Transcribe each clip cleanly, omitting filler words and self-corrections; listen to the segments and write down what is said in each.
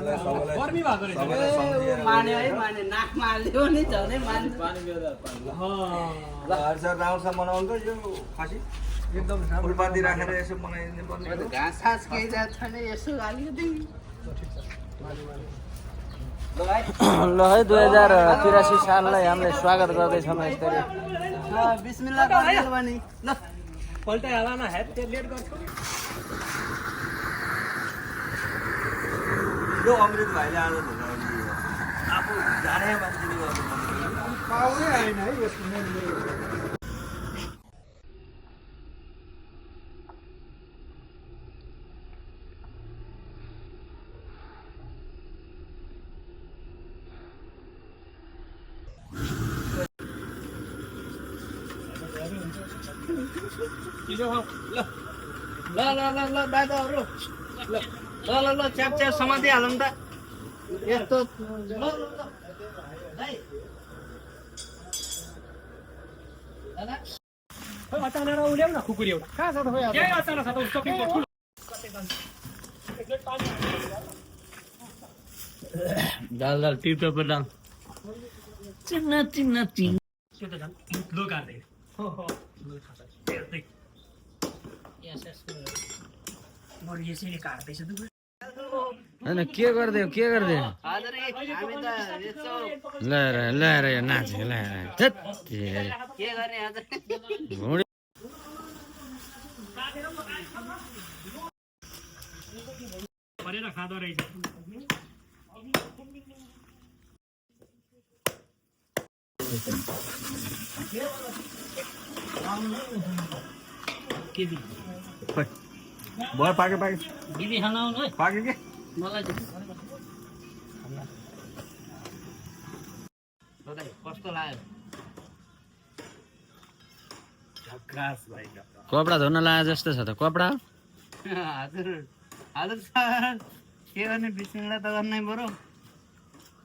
गर्मी भएको रहेछ माने है माने नाकमा हाल्यो नि झनै माने ल हरसर राउन्डसम्म बनाउनु त यो खसी एकदम फुलपाती राखेर यसो बनाइदिनु पर्ने हो। घाँस सास केही जात छैन यसो अलिकति ल है 2083 साललाई हामीले स्वागत गर्दैछौँ यसरी बिस्मिल्लाह गर्नु भने ल पल्टाइ हाला न हेड लेट गर्छु यो अमृत भाइले आज धुँदा आफू जाने मान्छेले गर्नु पाउनै आएन है यसको मेन ल ल ल ल दादाहरु ल ल ल ल च्याप च्याप समाति हालौँ त यस्तो ल ल ल दाइ दादा खै अचानक उल्याउ न खुकुरी एउटा कहाँ छ त खोइ के अचानक छ त उसको ठुलो दाल दाल टिप टप दाल चिन्ना चिन्ना चिन त्यो त झन् लो गार्दै हो हो लो खाछ हेर्दै यस यस म यसरी काट्दैछु त हैन के गर्दै हो के गर्दै हो हजुर हामी त यसो ल र यो नाच ल धत के गर्ने आज भुँडी परेर खाँदो रहेछ के दि भयो पाके पाके दिदी खान आउनु है पाके के मलाई दाइ कस्तो लाग्यो झक्कास भाइ कपडा धुन लाए जस्तो छ त कपडा हजुर हजुर सर के गर्ने बिस्मिल्लाह त गर्नै पर्यो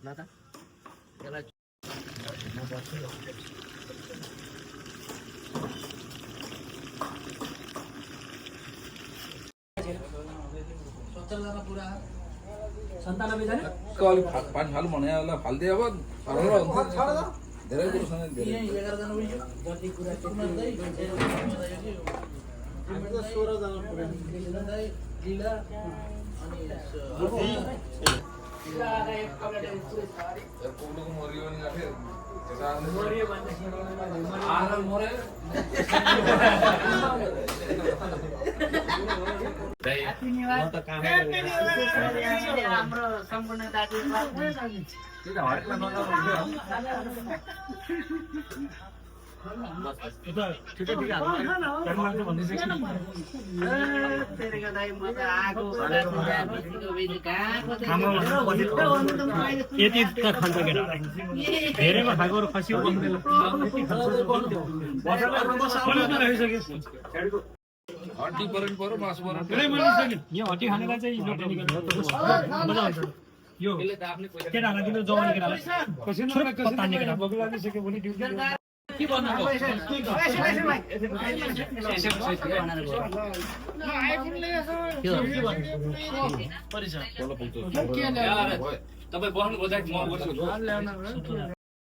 ल त यसलाई सन्तानब्बे जना अलिक पानी फाल्नु भने फालिदियो अब धेरै कुरो छ नि धेरै 11 जना उयो जति कुरा त्यति हामी त 16 जना पुग्यो दाइ लीला अनि पुग्नुको मरियो नि आफै मरियो भनेदेखि आएर मरे हाम्रो सम्पूर्ण दाजुभाइ तेरेको दाइ म त आगो यति त खान्छ केटा धेरैमा खाएको खसी हड्डी परेन पर्यो मासु परेन यो हड्डी खानेलाई चाहिँ मजा आउँछ यो केटाहरूलाई दिनु जवानी केटालाई तान्ने केटा के भन्नु तपाईँ बस्नु खोजेको म गर्छु